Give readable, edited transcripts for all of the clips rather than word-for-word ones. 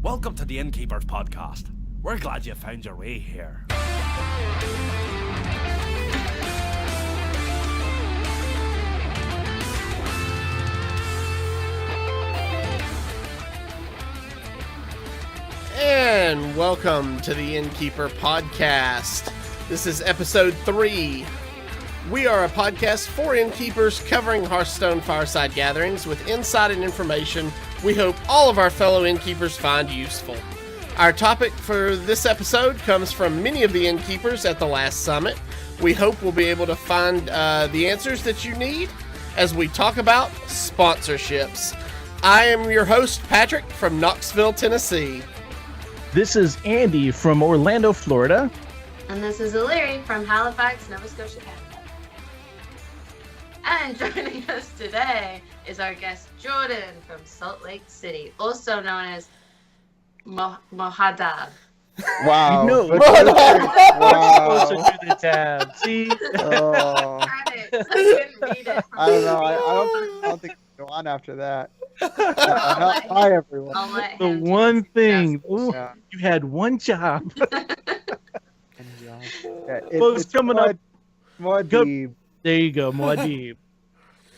Welcome to the Innkeepers podcast. We're glad you found your way here. And welcome to the Innkeeper podcast. This is episode 3. We are a podcast for innkeepers covering Hearthstone fireside gatherings with insight and information we hope all of our fellow innkeepers find useful. Our topic for this episode comes from many of the innkeepers at the last summit. We hope we'll be able to find the answers that you need as we talk about sponsorships. I am your host, Patrick, from Knoxville, Tennessee. This is Andy from Orlando, Florida. And this is Illyri from Halifax, Nova Scotia, Canada. And joining us today is our guest Jordan from Salt Lake City, also known as Mohadab. Wow. You know, wow. closer to the tab. See? Oh. I couldn't read it. I don't know. I don't think we can go on after that. Hi, everyone. I'll let The him one thing. discuss. Yeah. You had one job. Yeah, Folks, coming up. More Go- deep. There you go, Muad'Dib.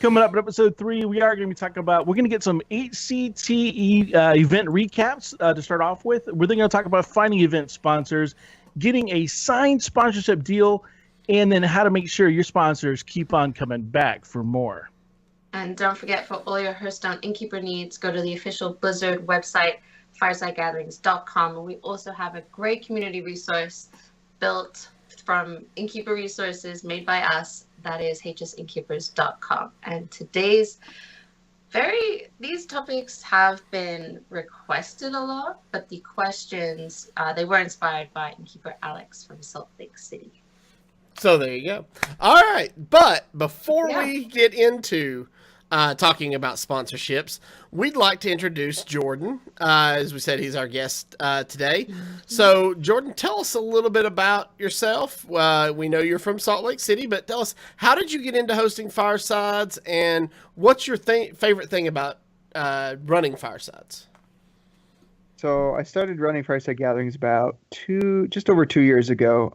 Coming up in episode 3, we are going to be talking about, we're going to get some HCTE event recaps to start off with. We're then going to talk about finding event sponsors, getting a signed sponsorship deal, and then how to make sure your sponsors keep on coming back for more. And don't forget, for all your Hearthstone Innkeeper needs, go to the official Blizzard website, firesidegatherings.com. And we also have a great community resource built from Innkeeper resources made by us. That is hsinnkeepers.com. And these topics have been requested a lot, but the questions, they were inspired by Innkeeper Alex from Salt Lake City. So there you go. All right, but before we get into talking about sponsorships, we'd like to introduce Jordan. As we said, he's our guest today. So, Jordan, tell us a little bit about yourself. We know you're from Salt Lake City, but tell us, how did you get into hosting firesides, and what's your favorite thing about running firesides? So I started running Fireside Gatherings about just over 2 years ago,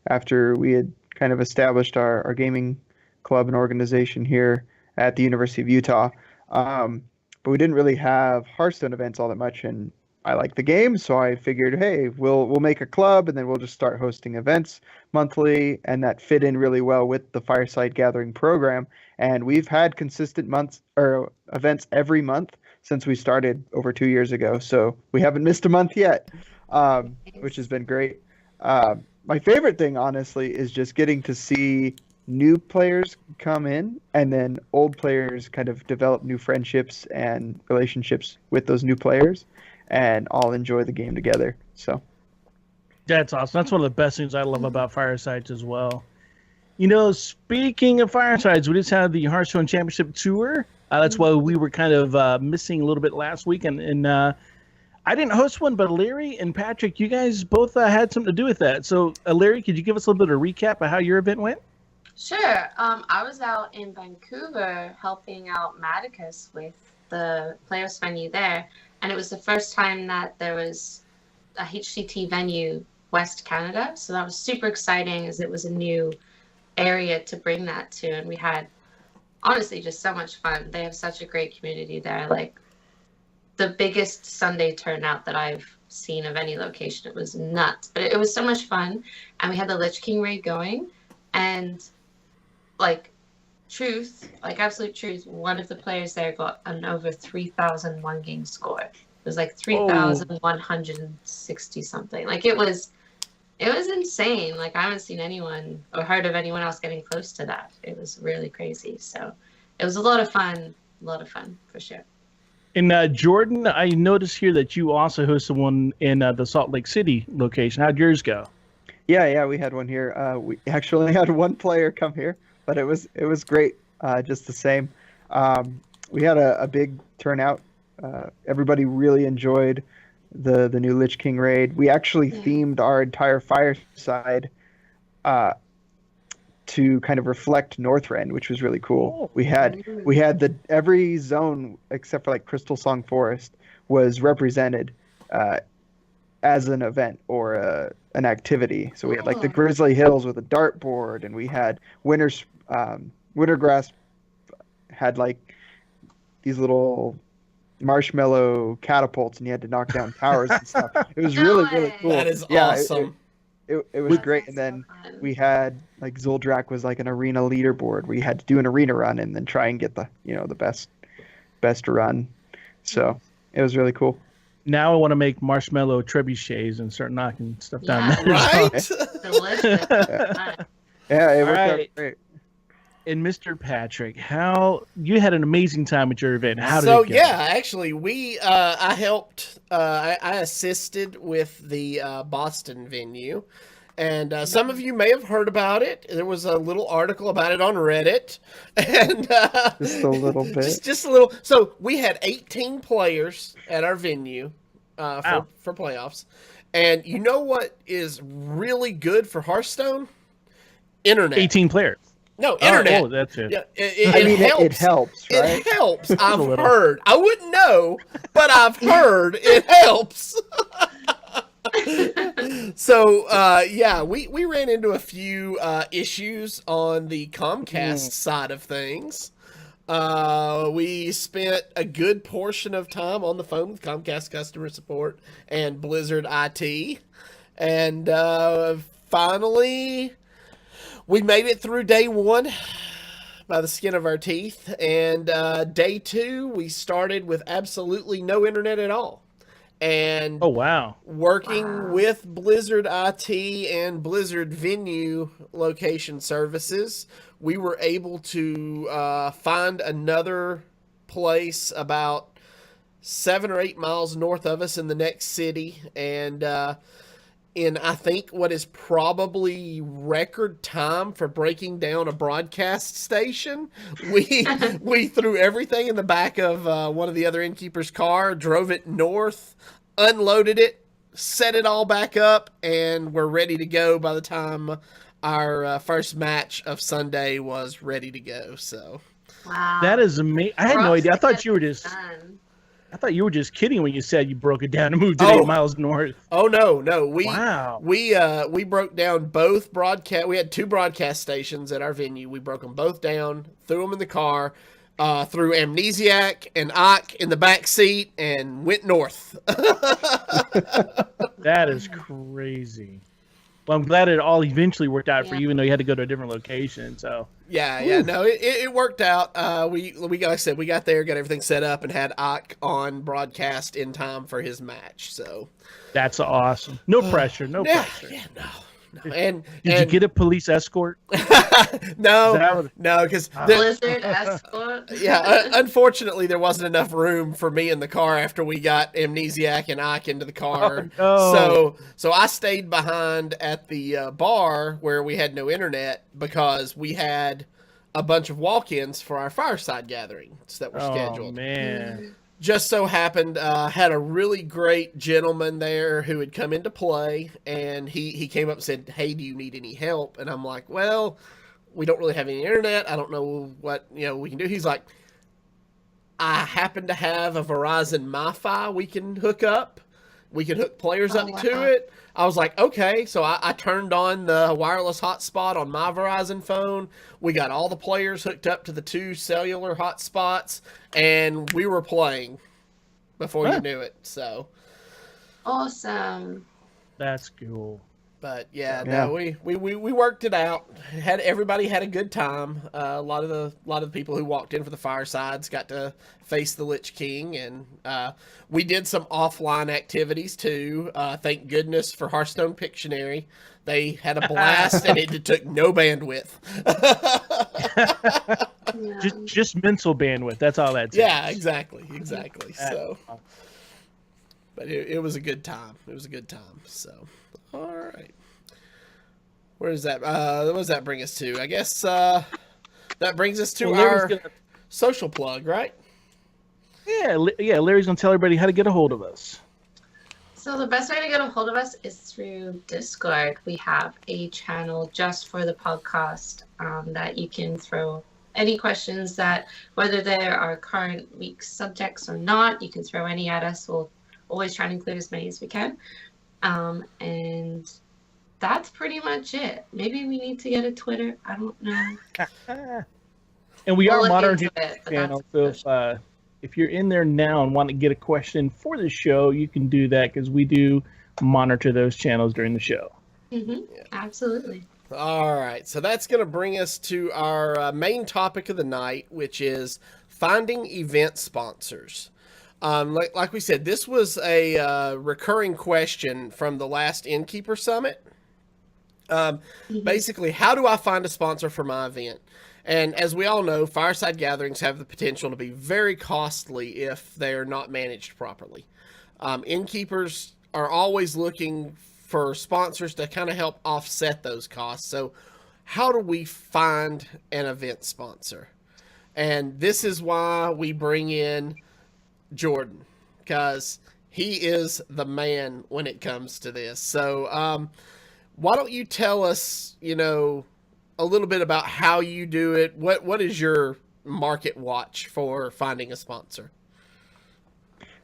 after we had kind of established our gaming club and organization here at the University of Utah. But we didn't really have Hearthstone events all that much, and I like the game, so I figured, hey, we'll make a club, and then we'll just start hosting events monthly, and that fit in really well with the Fireside Gathering program. And we've had consistent events every month since we started over 2 years ago, so we haven't missed a month yet, which has been great. My favorite thing, honestly, is just getting to see new players come in, and then old players kind of develop new friendships and relationships with those new players, and all enjoy the game together. So That's awesome. That's one of the best things I love about firesides as well. You know, speaking of firesides, we just had the Hearthstone Championship Tour. That's why we were kind of missing a little bit last week, and I didn't host one, but Illyri and Patrick, you guys both had something to do with that. So, Illyri, could you give us a little bit of a recap of how your event went? Sure. I was out in Vancouver helping out Madicus with the Players venue there, and it was the first time that there was a HCT venue West Canada, so that was super exciting as it was a new area to bring that to, and we had honestly just so much fun. They have such a great community there, like the biggest Sunday turnout that I've seen of any location. It was nuts, but it was so much fun, and we had the Lich King raid going, and absolute truth, one of the players there got an over 3,000 one-game score. It was like 3,160 something. Like, it was insane. Like, I haven't seen anyone or heard of anyone else getting close to that. It was really crazy. So it was a lot of fun for sure. And Jordan, I noticed here that you also hosted one in the Salt Lake City location. How'd yours go? yeah, we had one here. We actually had one player come here, but it was great, just the same. We had a big turnout. Everybody really enjoyed the new Lich King raid. We actually themed our entire fireside to kind of reflect Northrend, which was really cool. We had every zone except for like Crystal Song Forest was represented as an event or an activity. So we had like the Grizzly Hills with a dartboard, and we had Wintergrass had like these little marshmallow catapults, and you had to knock down towers and stuff. It was really cool. That is awesome. It was great. And then we had like Zuldrak was like an arena leaderboard. We had to do an arena run and then try and get the best run. So it was really cool. Now I want to make marshmallow trebuchets and start knocking stuff down there. Right? Delicious. Yeah, it worked out right. great. And Mr. Patrick, how you had an amazing time at your event. How did So it go? yeah, actually, I helped. I assisted with the Boston venue, and some of you may have heard about it. There was a little article about it on Reddit, and Just a little bit. just a little. So we had 18 players at our venue for playoffs, and you know what is really good for Hearthstone? Internet. 18 players. No, internet. Oh, that's it. Yeah, It helps, right? It helps. I've little. heard. I wouldn't know, but I've heard it helps. So, yeah, we ran into a few issues on the Comcast side of things. We spent a good portion of time on the phone with Comcast customer support and Blizzard IT. And finally, we made it through day one by the skin of our teeth. And day two, we started with absolutely no internet at all. And Oh, wow. working with Blizzard IT and Blizzard Venue location services, we were able to find another place about 7 or 8 miles north of us in the next city. And in, I think, what is probably record time for breaking down a broadcast station, we threw everything in the back of one of the other Innkeepers' car, drove it north, unloaded it, set it all back up, and we're ready to go by the time our first match of Sunday was ready to go. So Wow. That is amazing. I had no idea. I thought you were just done. I thought you were just kidding when you said you broke it down and moved it Oh. 8 miles north. Oh no, Wow. we broke down both broadcast. We had 2 broadcast stations at our venue. We broke them both down, threw them in the car, threw Amnesiac and Ock in the back seat, and went north. That is crazy. Well, I'm glad it all eventually worked out for Yeah. you, even though you had to go to a different location. So Yeah, no, it worked out. We like I said, we got there, got everything set up, and had Ock on broadcast in time for his match. So that's awesome. No pressure. No pressure. yeah, no. And Did you get a police escort? no, Is that what- no, because Blizzard escort. yeah, unfortunately, there wasn't enough room for me in the car after we got Amnesiac and Ike into the car. Oh, no. So I stayed behind at the bar where we had no internet because we had a bunch of walk-ins for our fireside gatherings that were Oh, scheduled. man. Just so happened, had a really great gentleman there who had come into play, and he came up and said, "Hey, do you need any help?" And I'm like, "Well, we don't really have any internet. I don't know what we can do." He's like, "I happen to have a Verizon MiFi we can hook up. We can hook players up to it." I was like, "Okay." So I turned on the wireless hotspot on my Verizon phone. We got all the players hooked up to the 2 cellular hotspots, and we were playing before you knew it. So, Awesome. That's cool. but no, we worked it out. Everybody had a good time. A lot of the people who walked in for the firesides got to face the Lich King, and we did some offline activities too. Thank goodness for Hearthstone Pictionary. They had a blast, and it took no bandwidth. Yeah. Just mental bandwidth. That's all that takes. Yeah, exactly. So, but it was a good time. It was a good time. So, all right. Where does that? What does that bring us to? I guess that brings us to Well, Larry's our gonna- social plug, right? Yeah, Larry's gonna tell everybody how to get a hold of us. So the best way to get a hold of us is through Discord. We have a channel just for the podcast that you can throw any questions that, whether there are current week subjects or not, you can throw any at us. We'll always trying to include as many as we can. And that's pretty much it. Maybe we need to get a Twitter. I don't know. And we We'll are look monitoring into it, the but channel, that's so if you're in there now and want to get a question for the show, you can do that because we do monitor those channels during the show. Absolutely. All right, so that's going to bring us to our main topic of the night, which is finding event sponsors. Like we said, this was a recurring question from the last Innkeeper Summit. Basically, how do I find a sponsor for my event? And as we all know, fireside gatherings have the potential to be very costly if they are not managed properly. Innkeepers are always looking for sponsors to kind of help offset those costs. So how do we find an event sponsor? And this is why we bring in Jordan, because he is the man when it comes to this. So why don't you tell us, a little bit about how you do it? What is your market watch for finding a sponsor?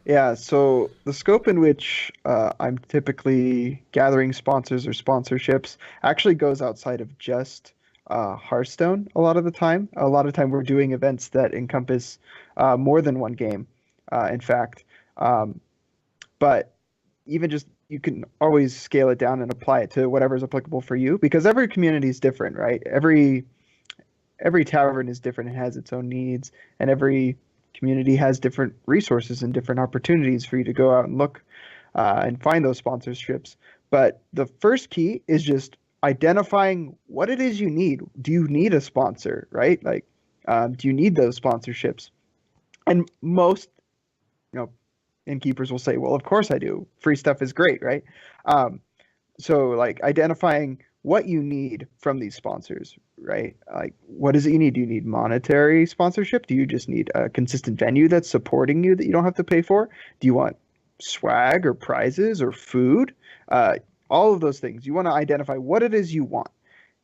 Yeah, so the scope in which I'm typically gathering sponsors or sponsorships actually goes outside of just Hearthstone a lot of the time. A lot of time we're doing events that encompass more than one game, in fact. But even just you can always scale it down and apply it to whatever is applicable for you, because every community is different, right? Every tavern is different and has its own needs, and every community has different resources and different opportunities for you to go out and look and find those sponsorships. But the first key is just identifying what it is you need. Do you need a sponsor, right? Like, do you need those sponsorships? And most, innkeepers will say, well, of course I do. Free stuff is great, right? So like identifying what you need from these sponsors, right? Like, what is it you need? Do you need monetary sponsorship? Do you just need a consistent venue that's supporting you that you don't have to pay for? Do you want swag or prizes or food? All of those things. You want to identify what it is you want.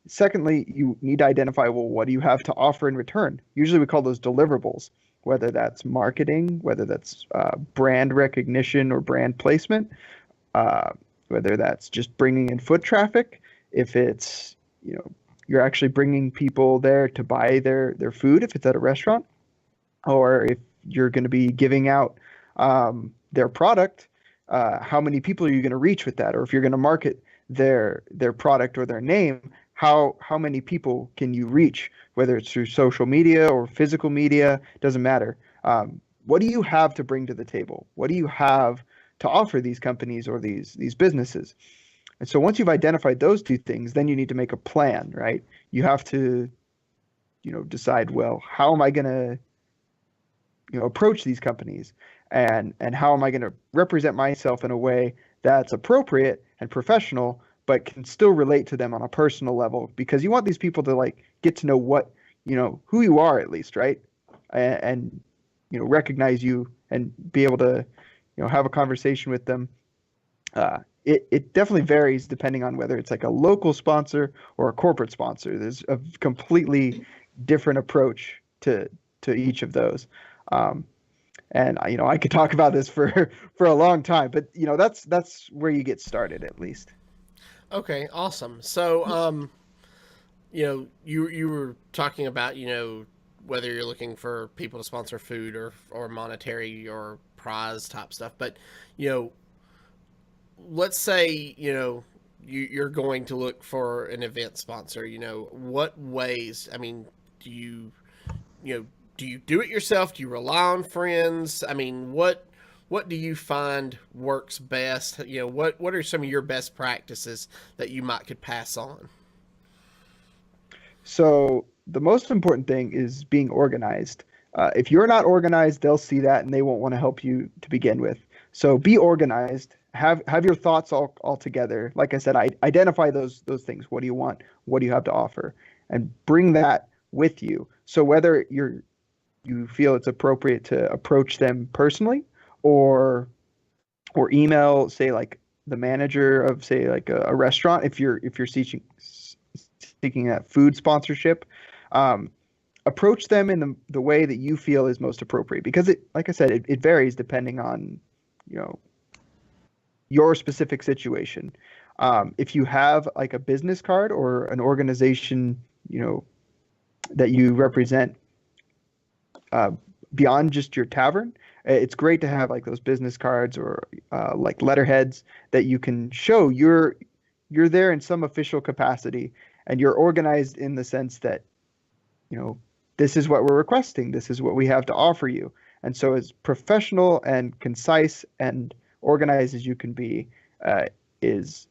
Secondly, you need to identify, well, what do you have to offer in return? Usually we call those deliverables, whether that's marketing, whether that's brand recognition or brand placement, whether that's just bringing in foot traffic. If it's, you're actually bringing people there to buy their food, if it's at a restaurant, or if you're going to be giving out their product, how many people are you going to reach with that? Or if you're going to market their product or their name, how many people can you reach, whether it's through social media or physical media, doesn't matter. What do you have to bring to the table? What do you have to offer these companies or these businesses? And so once you've identified those two things, then you need to make a plan, right? You have to, decide, well, how am I going to, approach these companies, and how am I going to represent myself in a way that's appropriate and professional, but can still relate to them on a personal level, because you want these people to like get to know what, who you are at least, right? And recognize you and be able to, have a conversation with them. It definitely varies depending on whether it's like a local sponsor or a corporate sponsor. There's a completely different approach to each of those. And I could talk about this for a long time, but that's where you get started at least. Okay, awesome. So you were talking about, whether you're looking for people to sponsor food or monetary or prize type stuff, but let's say you're going to look for an event sponsor. What ways? I mean, do you do it yourself? Do you rely on friends? I mean, what do you find works best? What are some of your best practices that you could pass on? So the most important thing is being organized. If you're not organized, they'll see that and they won't want to help you to begin with. So be organized. Have your thoughts all together. Like I said, identify those things. What do you want? What do you have to offer? And bring that with you. So whether you feel it's appropriate to approach them personally, or email, say, like the manager of, say, like a restaurant, if you're seeking that food sponsorship, approach them in the way that you feel is most appropriate, because like I said, it varies depending on your specific situation. If you have like a business card or an organization, that you represent beyond just your tavern, it's great to have like those business cards or like letterheads that you can show you're there in some official capacity, and you're organized in the sense that, this is what we're requesting, this is what we have to offer you. And so as professional and concise and organized as you can be is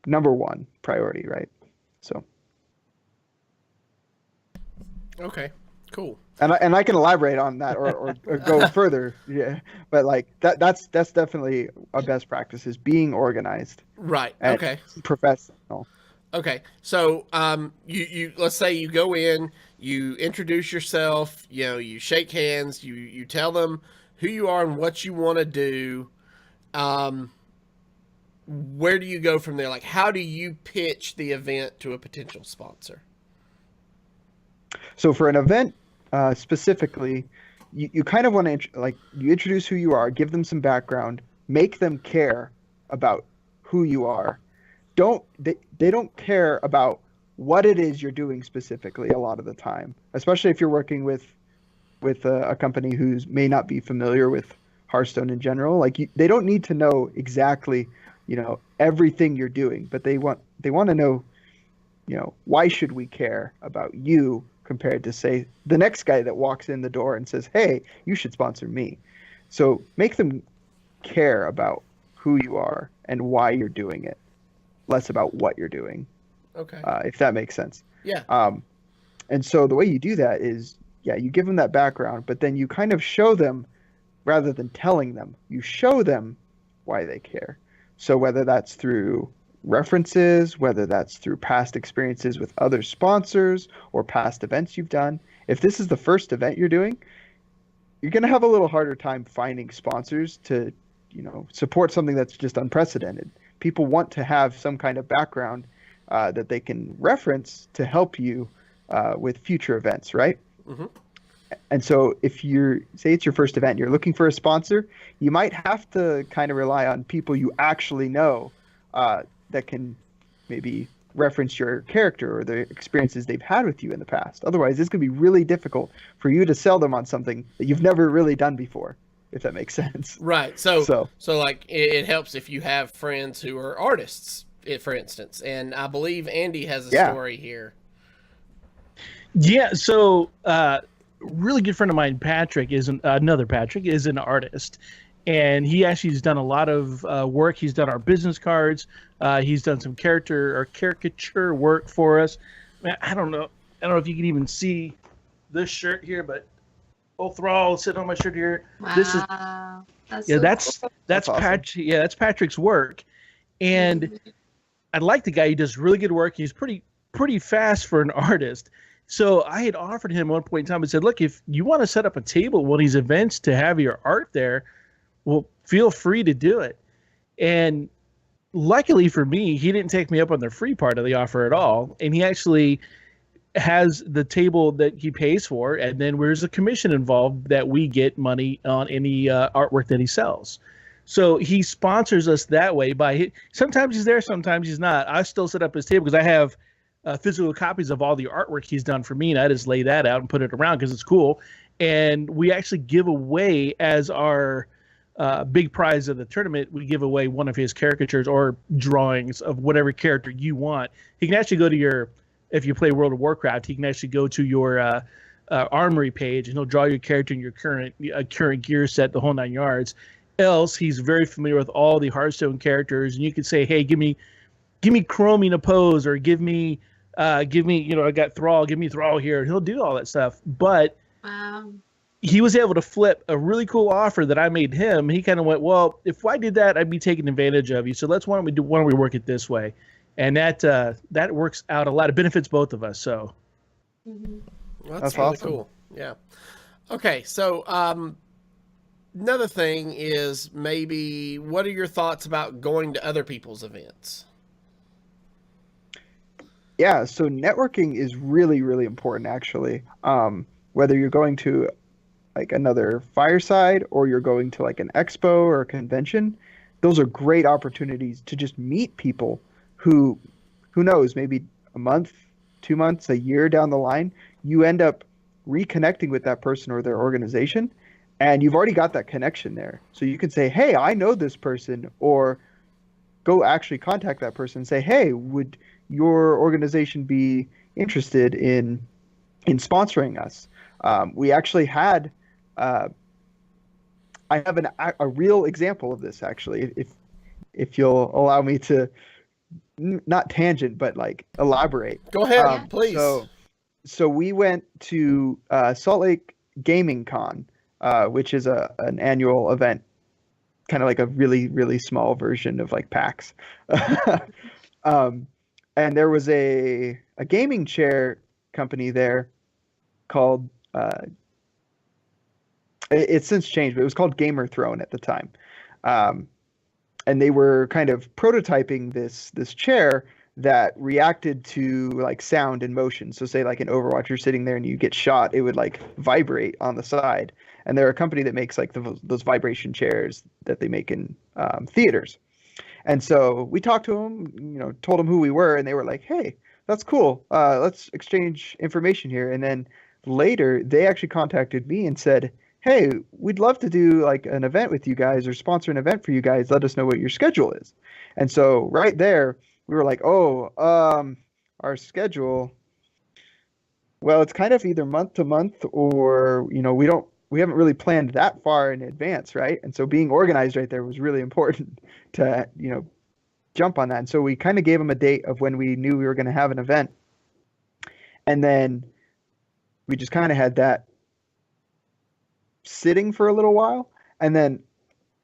number one priority, right? So. Okay, cool. And I can elaborate on that or go further. Yeah. But like that's definitely a best practice, is being organized. Right. Okay. Professional. Okay. So you let's say you go in, you introduce yourself, you shake hands, you tell them who you are and what you want to do. Where do you go from there? Like, how do you pitch the event to a potential sponsor? So for an event specifically, you kind of want to you introduce who you are, give them some background, make them care about who you are. They don't care about what it is you're doing specifically a lot of the time, especially if you're working with a company who may not be familiar with Hearthstone in general. Like they don't need to know exactly, everything you're doing, but they want to know, why should we care about you compared to, say, the next guy that walks in the door and says, hey, you should sponsor me. So make them care about who you are and why you're doing it, less about what you're doing. Okay. If that makes sense. Yeah. And so the way you do that is, you give them that background, but then you kind of show them, rather than telling them, you show them why they care. So whether that's through references, whether that's through past experiences with other sponsors or past events you've done. If this is the first event you're doing, you're going to have a little harder time finding sponsors to, support something that's just unprecedented. People want to have some kind of background that they can reference to help you with future events, right? Mm-hmm. And so if say it's your first event, you're looking for a sponsor, you might have to kind of rely on people you actually know that can maybe reference your character or the experiences they've had with you in the past. Otherwise, this could be really difficult for you to sell them on something that you've never really done before, if that makes sense. Right. So like it helps if you have friends who are artists, for instance. And I believe Andy has a story here. Yeah. So really good friend of mine, Patrick, is an artist. And he actually has done a lot of work. He's done our business cards. He's done some caricature work for us. Man, I don't know if you can even see this shirt here, but Thrall sitting on my shirt here. Wow. This is that's cool. that's awesome. Patrick. Yeah, that's Patrick's work. And I like the guy. He does really good work. He's pretty fast for an artist. So I had offered him at one point in time and said, look, if you want to set up a table at one of these events to have your art there, well, feel free to do it. And luckily for me, he didn't take me up on the free part of the offer at all. And he actually has the table that he pays for, and then there's a commission involved that we get money on any artwork that he sells. So he sponsors us that way. Sometimes he's there, sometimes he's not. I still set up his table because I have physical copies of all the artwork he's done for me, and I just lay that out and put it around because it's cool. And we actually give away, as our big prize of the tournament, we give away one of his caricatures or drawings of whatever character you want. He can actually go to if you play World of Warcraft, he can actually go to your armory page and he'll draw your character in your current gear set, the whole 9 yards. Else, he's very familiar with all the Hearthstone characters, and you can say, hey, give me Chromie in a pose, or give me, I got Thrall, give me Thrall here, and he'll do all that stuff. But Wow. he was able to flip a really cool offer that I made him. He kind of went, well, if I did that, I'd be taking advantage of you. So why don't we work it this way? And that works out a lot. It benefits both of us. So Mm-hmm. Well, That's really awesome. cool. Yeah. Okay. So another thing is, maybe what are your thoughts about going to other people's events? Yeah, so networking is really, really important, actually. Whether you're going to like another fireside or you're going to like an expo or a convention, those are great opportunities to just meet people who knows, maybe a month, 2 months, a year down the line, you end up reconnecting with that person or their organization, and you've already got that connection there. So you can say, hey, I know this person, or go actually contact that person and say, hey, would your organization be interested in sponsoring us? We actually had I have a real example of this, actually, if you'll allow me to not tangent, but like elaborate. Go ahead, please. So we went to Salt Lake Gaming Con, which is an annual event, kind of like a really, really small version of like PAX. And there was a gaming chair company there called it's since changed, but it was called Gamer Throne at the time. And they were kind of prototyping this chair that reacted to like sound and motion. So say like in Overwatch, you're sitting there and you get shot, it would like vibrate on the side. And they're a company that makes like those vibration chairs that they make in theaters. And so we talked to them, told them who we were, and they were like, hey, that's cool. Let's exchange information here. And then later they actually contacted me and said, hey, we'd love to do like an event with you guys or sponsor an event for you guys. Let us know what your schedule is. And so right there, we were like, our schedule, well, it's kind of either month to month, or, we haven't really planned that far in advance, right? And so being organized right there was really important to, jump on that. And so we kind of gave them a date of when we knew we were going to have an event. And then we just kind of had that sitting for a little while. And then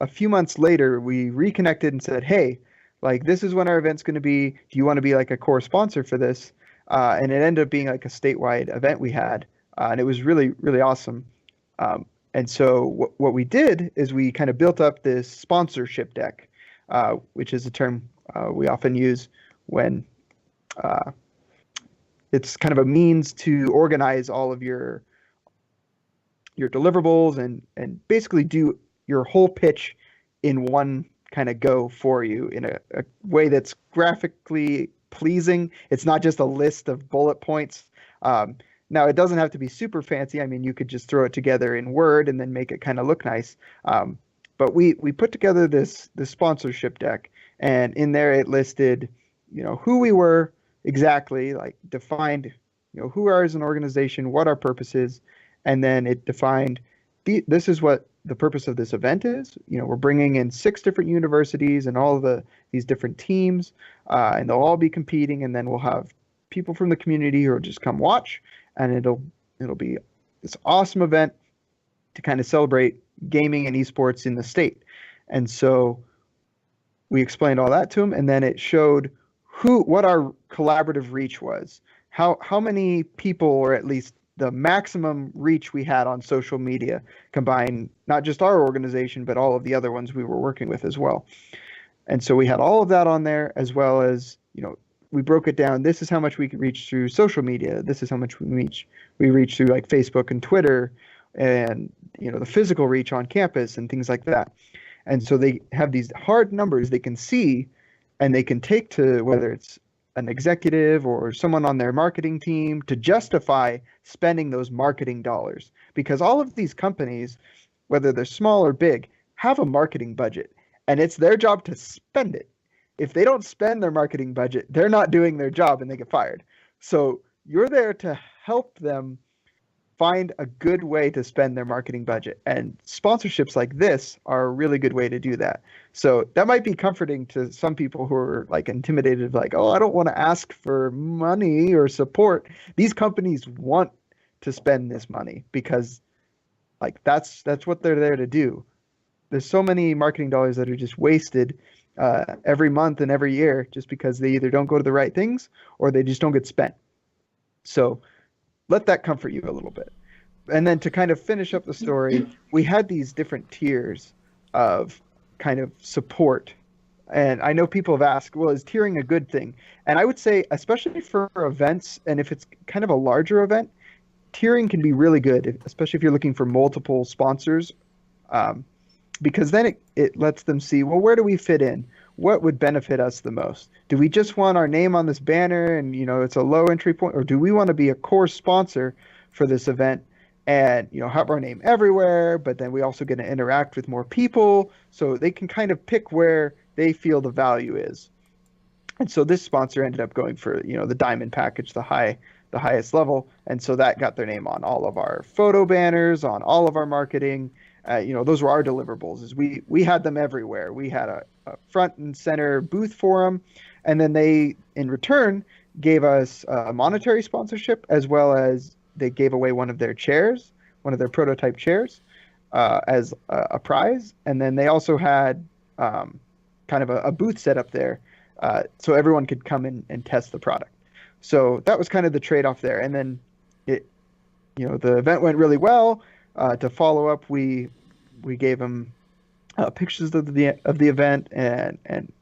a few months later, we reconnected and said, hey, like, this is when our event's going to be. Do you want to be like a core sponsor for this? And it ended up being like a statewide event we had. And it was really, really awesome. And so what we did is we kind of built up this sponsorship deck, which is a term we often use when it's kind of a means to organize all of your deliverables and basically do your whole pitch in one kind of go for you in a way that's graphically pleasing. It's not just a list of bullet points. Now, it doesn't have to be super fancy. I mean, you could just throw it together in Word and then make it kind of look nice. But we put together this sponsorship deck, and in there it listed, who we were exactly, like defined, who we are as an organization, what our purpose is, and then it defined this is what the purpose of this event is. We're bringing in 6 different universities and all of these different teams, and they'll all be competing, and then we'll have people from the community who will just come watch, and it'll be this awesome event to kind of celebrate gaming and esports in the state. And so we explained all that to them, and then it showed what our collaborative reach was, how many people, or at least the maximum reach we had on social media, combined not just our organization, but all of the other ones we were working with as well. And so we had all of that on there, as well as, we broke it down. This is how much we could reach through social media. This is how much we reach through like Facebook and Twitter, and, the physical reach on campus and things like that. And so they have these hard numbers they can see, and they can take to whether it's an executive or someone on their marketing team to justify spending those marketing dollars. Because all of these companies, whether they're small or big, have a marketing budget, and it's their job to spend it. If they don't spend their marketing budget, they're not doing their job and they get fired. So you're there to help them find a good way to spend their marketing budget. And sponsorships like this are a really good way to do that. So that might be comforting to some people who are like intimidated, like, oh, I don't want to ask for money or support. These companies want to spend this money because like that's what they're there to do. There's so many marketing dollars that are just wasted every month and every year just because they either don't go to the right things or they just don't get spent. So let that comfort you a little bit. And then to kind of finish up the story, we had these different tiers of kind of support. And I know people have asked, well, is tiering a good thing? And I would say, especially for events, and if it's kind of a larger event, tiering can be really good, especially if you're looking for multiple sponsors. because then it lets them see, well, where do we fit in? What would benefit us the most? Do we just want our name on this banner and, it's a low entry point, or do we want to be a core sponsor for this event and, have our name everywhere, but then we also get to interact with more people so they can kind of pick where they feel the value is. And so this sponsor ended up going for, the diamond package, the highest level. And so that got their name on all of our photo banners, on all of our marketing. Those were our deliverables. Is we had them everywhere. We had a front and center booth for them. And then they, in return, gave us a monetary sponsorship, as well as they gave away one of their chairs, one of their prototype chairs, as a prize. And then they also had kind of a booth set up there so everyone could come in and test the product. So that was kind of the trade-off there. And then the event went really well. To follow up, we gave them pictures of the event and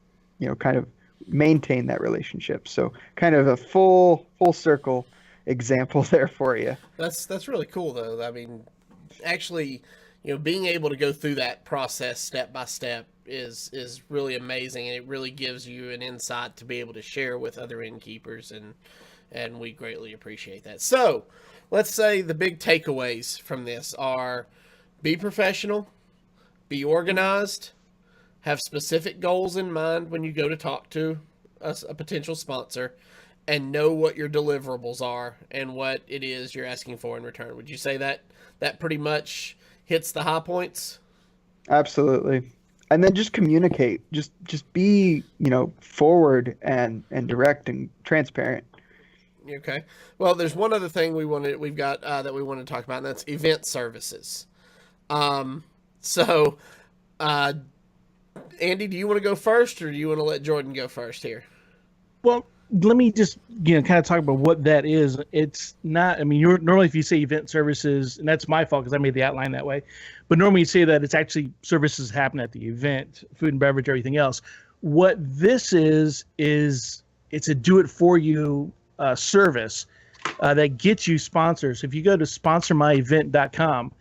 kind of maintain that relationship. So kind of a full circle example there for you. That's really cool, though. I mean, actually, being able to go through that process step by step is really amazing, and it really gives you an insight to be able to share with other innkeepers, and we greatly appreciate that. So, let's say the big takeaways from this are: be professional, be organized, have specific goals in mind when you go to talk to a potential sponsor, and know what your deliverables are and what it is you're asking for in return. Would you say that pretty much hits the high points? Absolutely. And then just communicate. Just be, forward and direct and transparent. Okay. Well, there's one other thing we've got that we want to talk about, and that's event services. So, Andy, do you want to go first, or do you want to let Jordan go first here? Well, let me just kind of talk about what that is. It's not. I mean, normally if you say event services, and that's my fault because I made the outline that way. But normally you say that it's actually services happen at the event, food and beverage, everything else. What this is it's a do-it-for-you service that gets you sponsors. If you go to sponsormyevent.com,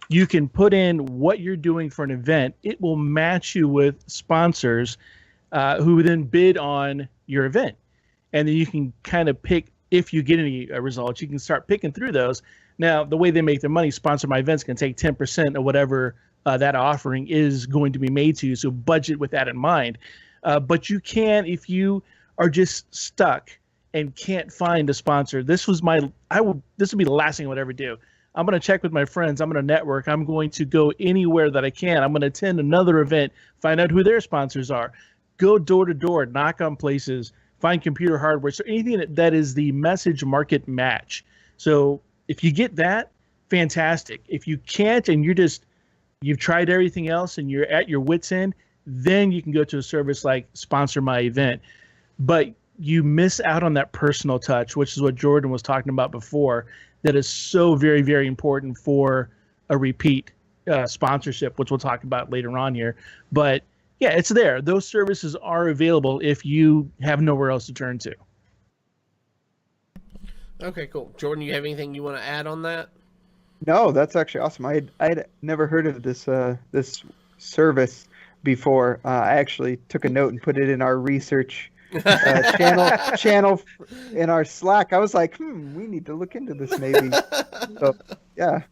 you can put in what you're doing for an event. It will match you with sponsors who then bid on your event. And then you can kind of pick, if you get any results, you can start picking through those. Now, the way they make their money, Sponsor My Events can take 10% of whatever that offering is going to be made to you. So budget with that in mind. But you can, if you are just stuck and can't find a sponsor, this would be the last thing I would ever do. I'm going to check with my friends. I'm going to network. I'm going to go anywhere that I can. I'm going to attend another event, find out who their sponsors are, go door to door, knock on places, find computer hardware. So anything that is the message market match. So if you get that, fantastic. If you can't and you've tried everything else and you're at your wit's end, then you can go to a service like Sponsor My Event. But you miss out on that personal touch, which is what Jordan was talking about before. That is so very, very important for a repeat sponsorship, which we'll talk about later on here. But yeah, it's there. Those services are available if you have nowhere else to turn to. Okay, cool. Jordan, you have anything you want to add on that? No, that's actually awesome. I'd never heard of this service before. I actually took a note and put it in our research channel in our Slack. I was like, we need to look into this maybe. So yeah.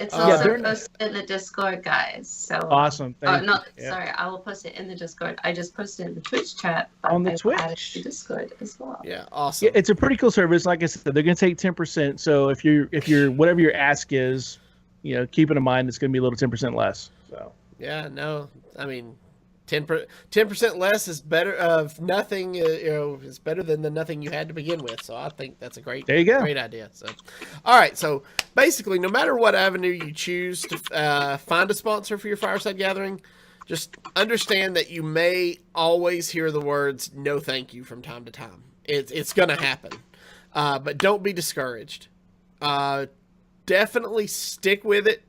It's also posted in the Discord, guys. So awesome. Sorry, I will post it in the Discord. I just posted it in the Twitch chat. On the Twitch? Added to Discord as well. Yeah, awesome. Yeah, it's a pretty cool service. Like I said, they're going to take 10%. So if you're whatever your ask is, keep it in mind it's going to be a little 10% less. So yeah, no, I mean, 10% less is better of nothing. Is better than the nothing you had to begin with. So I think that's a great idea. So, all right. So basically, no matter what avenue you choose to find a sponsor for your fireside gathering, just understand that you may always hear the words "no, thank you" from time to time. It's going to happen, but don't be discouraged. Definitely stick with it.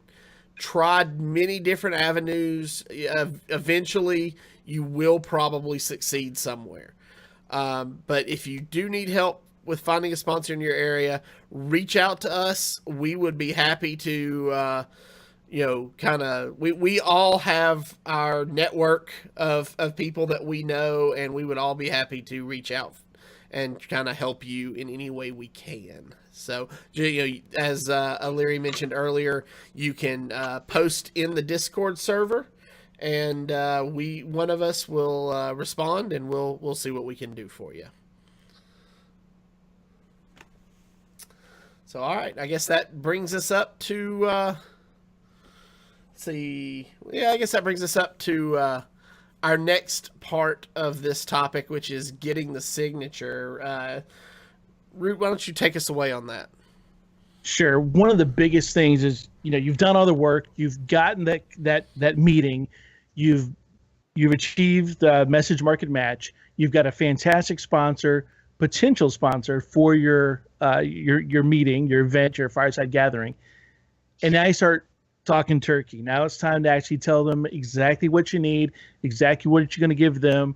Tried many different avenues. Eventually, you will probably succeed somewhere. But if you do need help with finding a sponsor in your area, reach out to us. We would be happy to, kind of we all have our network of people that we know, and we would all be happy to reach out and kind of help you in any way we can. So, as O'Leary mentioned earlier, you can post in the Discord server, and one of us will respond, and we'll see what we can do for you. So, all right, I guess that brings us up to I guess that brings us up to our next part of this topic, which is getting the signature. Root, why don't you take us away on that? Sure. One of the biggest things is, you've done all the work, you've gotten that meeting, you've achieved the message market match, you've got a fantastic sponsor, potential sponsor for your meeting, your event, your fireside gathering, and now you start talking turkey. Now it's time to actually tell them exactly what you need, exactly what you're going to give them.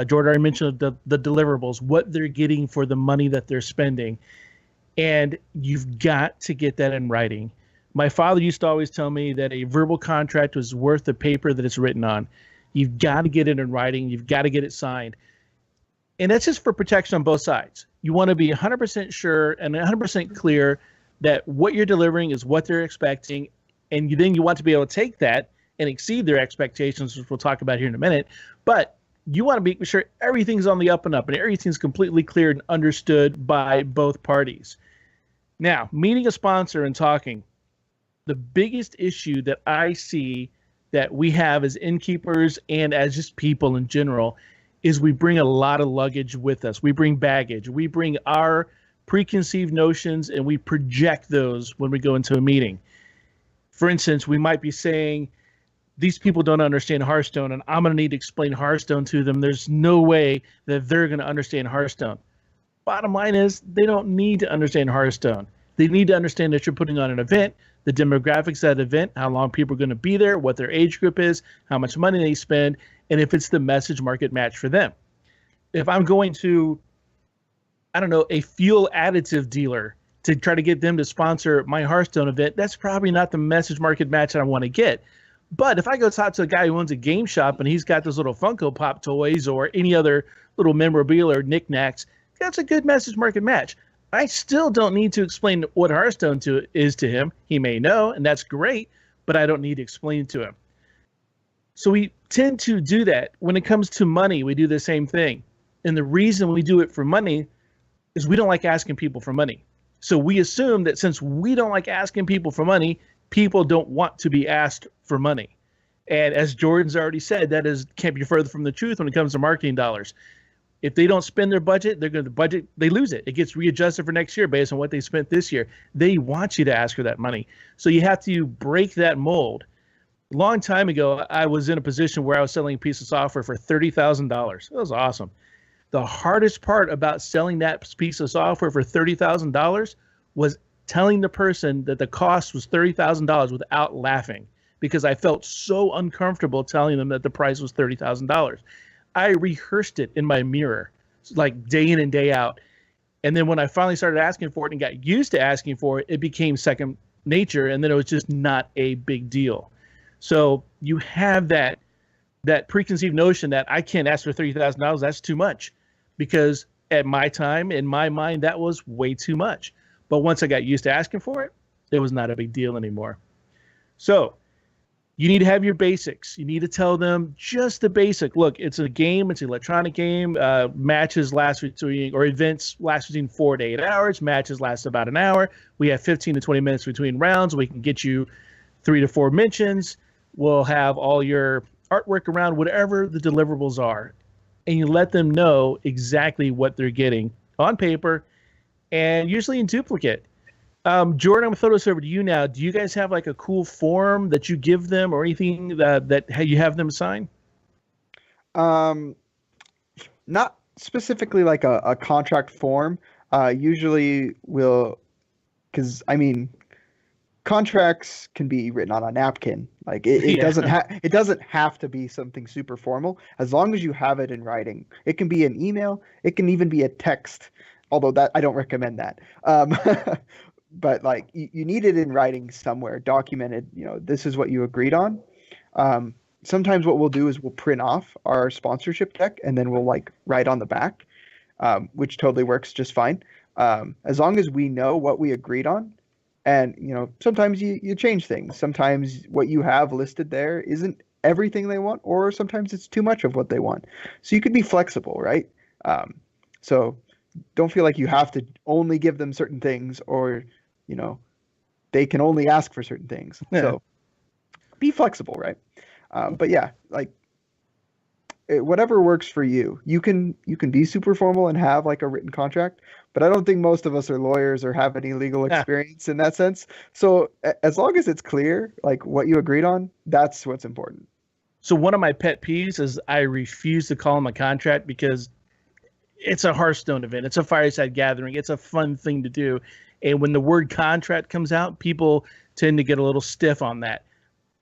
Jordan already mentioned the deliverables, what they're getting for the money that they're spending. And you've got to get that in writing. My father used to always tell me that a verbal contract was worth the paper that it's written on. You've got to get it in writing. You've got to get it signed. And that's just for protection on both sides. You want to be 100% sure and 100% clear that what you're delivering is what they're expecting. And then you want to be able to take that and exceed their expectations, which we'll talk about here in a minute. But you want to make sure everything's on the up and up and everything's completely clear and understood by both parties. Now, meeting a sponsor and talking, the biggest issue that I see that we have as innkeepers and as just people in general is we bring a lot of luggage with us. We bring baggage. We bring our preconceived notions and we project those when we go into a meeting. For instance, we might be saying, these people don't understand Hearthstone, and I'm going to need to explain Hearthstone to them. There's no way that they're going to understand Hearthstone. Bottom line is, they don't need to understand Hearthstone. They need to understand that you're putting on an event, the demographics of that event, how long people are going to be there, what their age group is, how much money they spend, and if it's the message market match for them. If I'm going to, a fuel additive dealer to try to get them to sponsor my Hearthstone event, that's probably not the message market match that I want to get. But if I go talk to a guy who owns a game shop and he's got those little Funko Pop toys or any other little memorabilia or knickknacks, that's a good message market match. I still don't need to explain what Hearthstone is to him. He may know, and that's great, but I don't need to explain it to him. So we tend to do that. When it comes to money, we do the same thing. And the reason we do it for money is we don't like asking people for money. So we assume that since we don't like asking people for money, people don't want to be asked for money. And as Jordan's already said, can't be further from the truth when it comes to marketing dollars. If they don't spend their budget, they lose it. It gets readjusted for next year based on what they spent this year. They want you to ask for that money. So you have to break that mold. A long time ago, I was in a position where I was selling a piece of software for $30,000. That was awesome. The hardest part about selling that piece of software for $30,000 was telling the person that the cost was $30,000 without laughing, because I felt so uncomfortable telling them that the price was $30,000. I rehearsed it in my mirror, like day in and day out. And then when I finally started asking for it and got used to asking for it, it became second nature, and then it was just not a big deal. So you have that preconceived notion that I can't ask for $30,000. That's too much, because at my time, in my mind, that was way too much. But once I got used to asking for it, it was not a big deal anymore. So you need to have your basics. You need to tell them just the basic. Look, it's a game. It's an electronic game. Matches last between, or events last between 4 to 8 hours. Matches last about an hour. We have 15 to 20 minutes between rounds. We can get you 3 to 4 mentions. We'll have all your artwork around, whatever the deliverables are. And you let them know exactly what they're getting on paper, and usually in duplicate. Jordan, I'm going to throw this over to you now. Do you guys have like a cool form that you give them or anything that you have them sign? Not specifically like a contract form. Usually because contracts can be written on a napkin. Like it doesn't have to be something super formal, as long as you have it in writing. It can be an email. It can even be a text, although that I don't recommend that. but like you need it in writing somewhere, documented. This is what you agreed on. Sometimes what we'll do is we'll print off our sponsorship deck and then we'll like write on the back, which totally works just fine. As long as we know what we agreed on. And, sometimes you change things. Sometimes what you have listed there isn't everything they want, or sometimes it's too much of what they want. So you could be flexible, right? So don't feel like you have to only give them certain things, or, they can only ask for certain things. Yeah. So be flexible, right? But yeah, like whatever works for you. You can be super formal and have like a written contract, but I don't think most of us are lawyers or have any legal experience in that sense. So as long as it's clear, like what you agreed on, that's what's important. So one of my pet peeves is I refuse to call them a contract because it's a Hearthstone event. It's a fireside gathering. It's a fun thing to do. And when the word contract comes out, people tend to get a little stiff on that.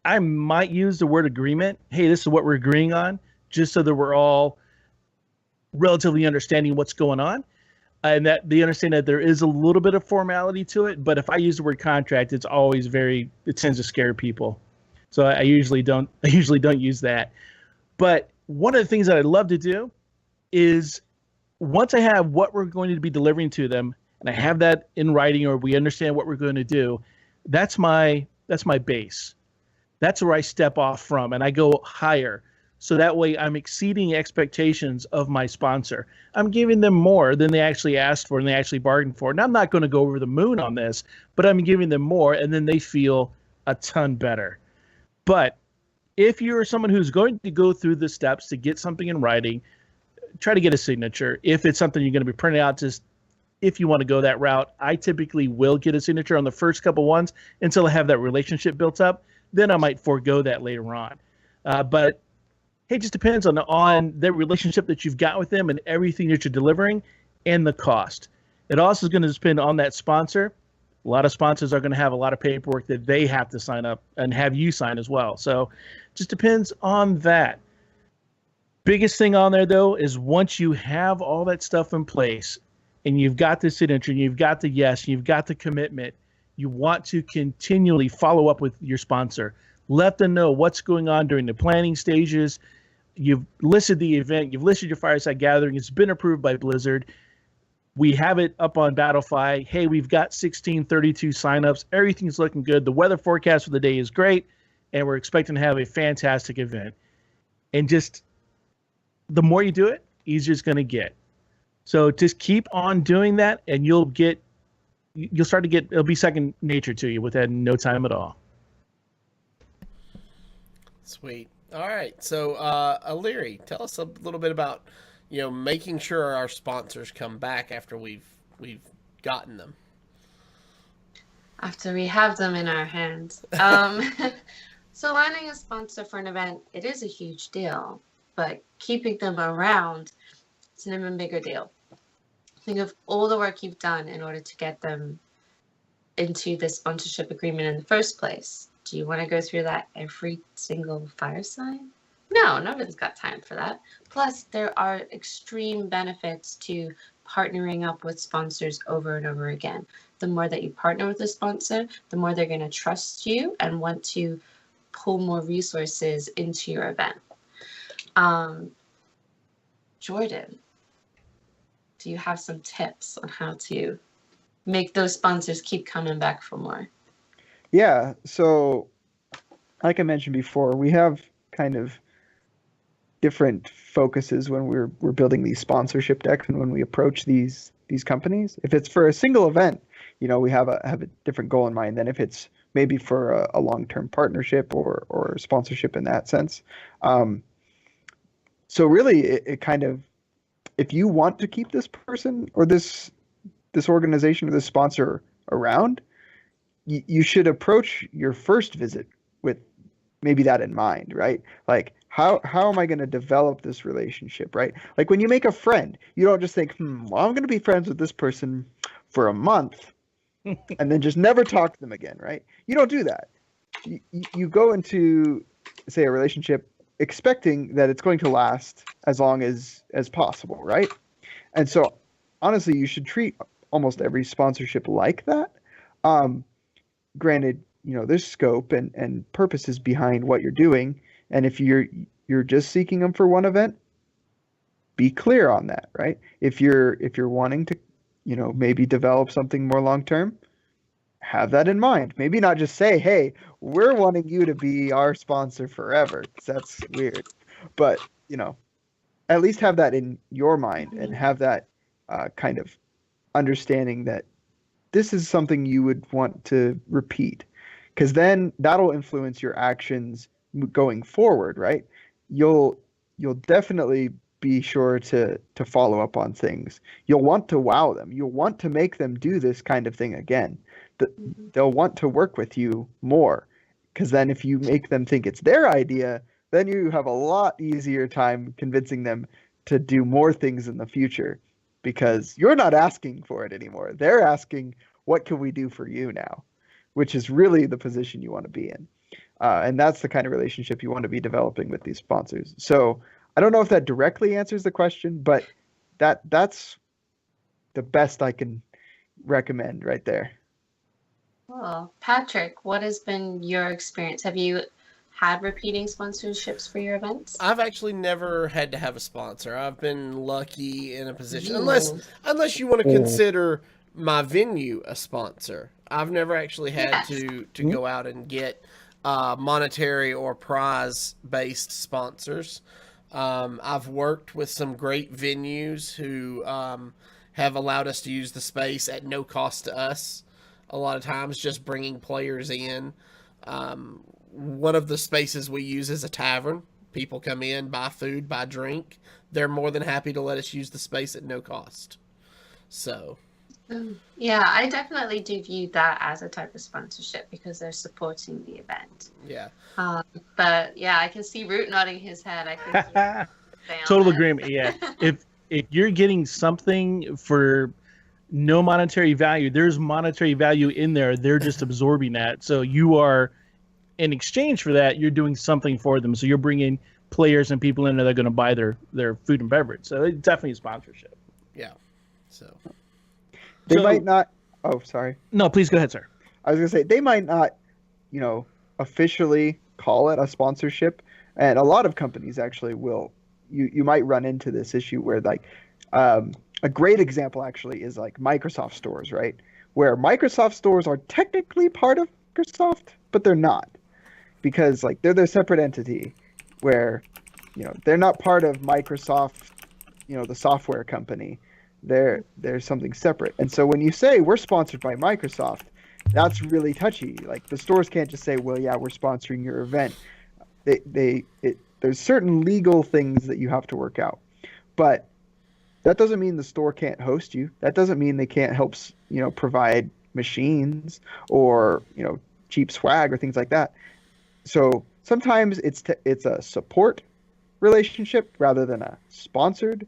I might use the word agreement. Hey, this is what we're agreeing on, just so that we're all relatively understanding what's going on. And that they understand that there is a little bit of formality to it. But if I use the word contract, it's always it tends to scare people. So I usually don't use that. But one of the things that I love to do is once I have what we're going to be delivering to them, and I have that in writing, or we understand what we're going to do, that's my base. That's where I step off from, and I go higher. So that way I'm exceeding expectations of my sponsor. I'm giving them more than they actually asked for and they actually bargained for. And I'm not going to go over the moon on this, but I'm giving them more, and then they feel a ton better. But if you're someone who's going to go through the steps to get something in writing, try to get a signature. If it's something you're going to be printing out, just if you want to go that route, I typically will get a signature on the first couple ones until I have that relationship built up. Then I might forego that later on. But hey, it just depends on the relationship that you've got with them and everything that you're delivering and the cost. It also is going to depend on that sponsor. A lot of sponsors are going to have a lot of paperwork that they have to sign up and have you sign as well. So it just depends on that. Biggest thing on there, though, is once you have all that stuff in place and you've got the signature, and you've got the yes, and you've got the commitment, you want to continually follow up with your sponsor. Let them know what's going on during the planning stages. You've listed the event. You've listed your fireside gathering. It's been approved by Blizzard. We have it up on Battlefy. Hey, we've got 1632 signups. Everything's looking good. The weather forecast for the day is great, and we're expecting to have a fantastic event. And just the more you do it, easier it's going to get. So just keep on doing that, and you'll start to get, it'll be second nature to you within no time at all. Sweet. All right. So, O'Leary, tell us a little bit about, making sure our sponsors come back after we've gotten them. After we have them in our hands. So landing a sponsor for an event, it is a huge deal, but keeping them around, it's an even bigger deal. Think of all the work you've done in order to get them into the sponsorship agreement in the first place. Do you want to go through that every single fireside? No, nobody's got time for that. Plus, there are extreme benefits to partnering up with sponsors over and over again. The more that you partner with a sponsor, the more they're going to trust you and want to pull more resources into your event. Jordan, do you have some tips on how to make those sponsors keep coming back for more? Yeah, so like I mentioned before, we have kind of different focuses when we're building these sponsorship decks and when we approach these companies. If it's for a single event, we have a different goal in mind than if it's maybe for a long-term partnership or sponsorship in that sense. So really, it kind of, if you want to keep this person or this organization or this sponsor around, you should approach your first visit with maybe that in mind, right? Like, how am I going to develop this relationship, right? Like when you make a friend, you don't just think, well, I'm going to be friends with this person for a month and then just never talk to them again, right? You don't do that. You go into, say, a relationship expecting that it's going to last as long as possible, right? And so, honestly, you should treat almost every sponsorship like that. Um, Granted, there's scope and purposes behind what you're doing, and if you're just seeking them for one event, be clear on that, right? If you're wanting to, maybe develop something more long term, have that in mind. Maybe not just say, "Hey, we're wanting you to be our sponsor forever," 'cause that's weird. But, at least have that in your mind and have that kind of understanding that this is something you would want to repeat, because then that'll influence your actions going forward, right? You'll definitely be sure to follow up on things. You'll want to wow them. You'll want to make them do this kind of thing again. They'll want to work with you more, because then if you make them think it's their idea, then you have a lot easier time convincing them to do more things in the future, because you're not asking for it anymore. They're asking, what can we do for you now? Which is really the position you want to be in. And that's the kind of relationship you want to be developing with these sponsors. So I don't know if that directly answers the question, but that's the best I can recommend right there. Well, Patrick, what has been your experience? Have you had repeating sponsorships for your events? I've actually never had to have a sponsor. I've been lucky in a position, Ooh. unless you want to consider my venue a sponsor. I've never actually had to go out and get monetary or prize based sponsors. I've worked with some great venues who have allowed us to use the space at no cost to us. A lot of times, just bringing players in. One of the spaces we use is a tavern. People come in, buy food, buy drink. They're more than happy to let us use the space at no cost. So, yeah, I definitely do view that as a type of sponsorship because they're supporting the event. yeah. But yeah, I can see Root nodding his head. I think he's a fan on Total that. agreement. Yeah. If you're getting something for no monetary value, there's monetary value in there. They're just absorbing that. So you are, in exchange for that, you're doing something for them. So you're bringing players and people in there that are going to buy their food and beverage. So it's definitely a sponsorship. Yeah. So They So- might not. Oh, sorry. No, please go ahead, sir. I was gonna say they might not, officially call it a sponsorship, and a lot of companies actually will. You might run into this issue where a great example actually is like Microsoft stores, right? Where Microsoft stores are technically part of Microsoft, but they're not, because they're their separate entity, where they're not part of Microsoft, the software company. They're something separate. And so when you say we're sponsored by Microsoft, that's really touchy. Like, the stores can't just say, well, yeah, we're sponsoring your event. There's certain legal things that you have to work out. But that doesn't mean the store can't host you. That doesn't mean they can't help, provide machines or, cheap swag or things like that. So sometimes it's a support relationship rather than a sponsored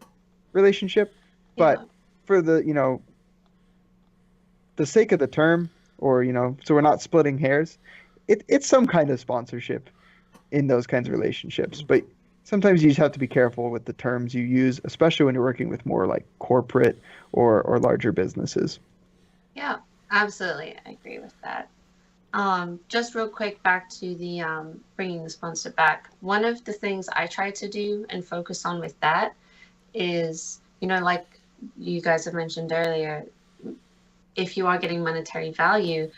relationship. But Yeah. for the sake of the term, or so we're not splitting hairs, it's some kind of sponsorship in those kinds of relationships. But sometimes you just have to be careful with the terms you use, especially when you're working with more like corporate or larger businesses. Yeah, absolutely. I agree with that. Just real quick, back to the bringing the sponsor back. One of the things I try to do and focus on with that is, like you guys have mentioned earlier, if you are getting monetary value,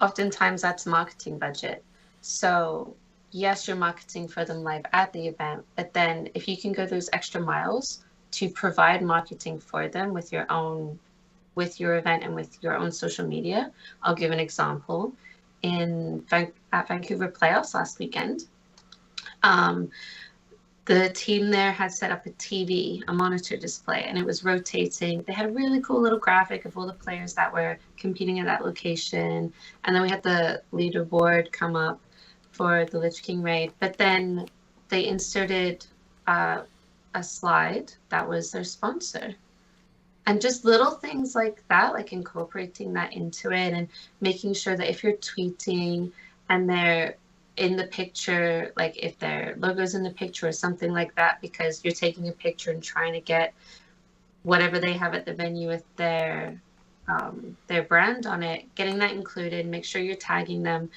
oftentimes that's marketing budget. So yes, you're marketing for them live at the event, but then if you can go those extra miles to provide marketing for them with your event and with your own social media. I'll give an example. At Vancouver playoffs last weekend, the team there had set up a TV, a monitor display, and it was rotating. They had a really cool little graphic of all the players that were competing at that location. And then we had the leaderboard come up for the Lich King raid. But then they inserted a slide that was their sponsor. And just little things like that, like incorporating that into it and making sure that if you're tweeting and they're in the picture, like if their logo's in the picture or something like that, because you're taking a picture and trying to get whatever they have at the venue with their their brand on it, getting that included, make sure you're tagging them.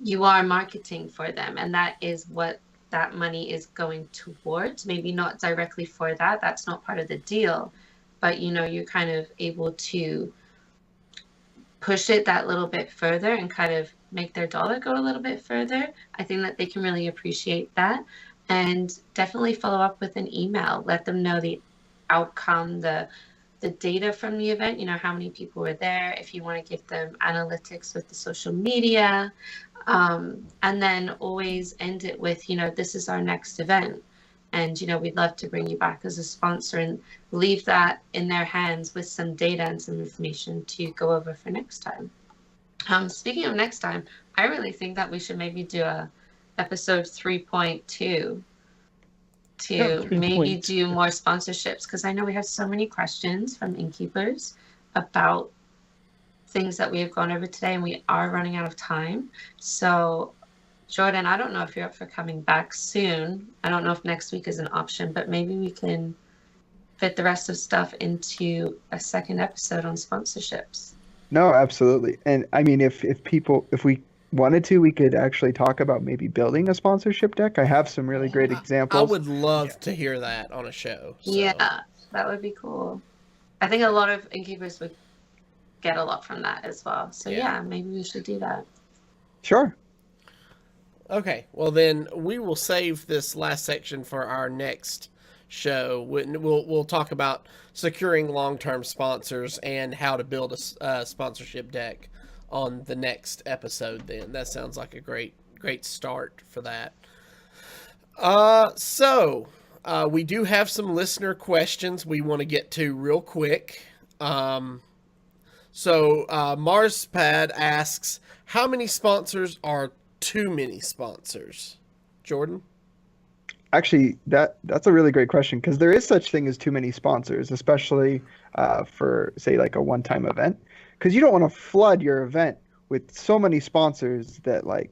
You are marketing for them, and that is what that money is going towards. Maybe not directly for that. That's not part of the deal, but you're kind of able to push it that little bit further and kind of make their dollar go a little bit further. I think that they can really appreciate that. And definitely follow up with an email. Let them know the outcome, the data from the event, how many people were there, if you want to give them analytics with the social media. And then always end it with, this is our next event. And, we'd love to bring you back as a sponsor, and leave that in their hands with some data and some information to go over for next time. Speaking of next time, I really think that we should maybe do a episode 3.2 to maybe do more sponsorships, because I know we have so many questions from Innkeepers about things that we have gone over today, and we are running out of time. So Jordan, I don't know if you're up for coming back soon. I don't know if next week is an option, but maybe we can fit the rest of stuff into a second episode on sponsorships. No, absolutely. And I mean, if we wanted to, we could actually talk about maybe building a sponsorship deck. I have some really great examples. I would love to hear that on a show. So. Yeah, that would be cool. I think a lot of Innkeepers would get a lot from that as well. So yeah, maybe we should do that. Sure. Okay, well then we will save this last section for our next show. We'll talk about securing long-term sponsors and how to build a sponsorship deck on the next episode. Then that sounds like a great start for that. So we do have some listener questions we want to get to real quick. So Marspad asks, how many sponsors are too many sponsors? Jordan? Actually, that's a really great question, because there is such thing as too many sponsors, especially for, say, like a one-time event, because you don't want to flood your event with so many sponsors that like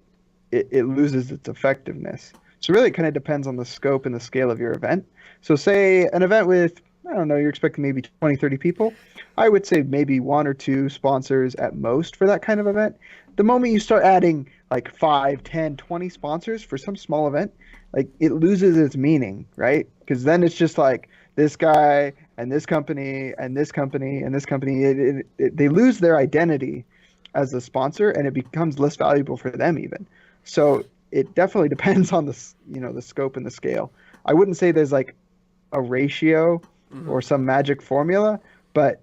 it loses its effectiveness. So really, it kind of depends on the scope and the scale of your event. So say an event with, I don't know, you're expecting maybe 20, 30 people. I would say maybe 1 or 2 sponsors at most for that kind of event. The moment you start adding like 5, 10, 20 sponsors for some small event, like it loses its meaning, right? Because then it's just like this guy and this company and this company and this company. They lose their identity as a sponsor, and it becomes less valuable for them even. So it definitely depends on the scope and the scale. I wouldn't say there's like a ratio or some magic formula, but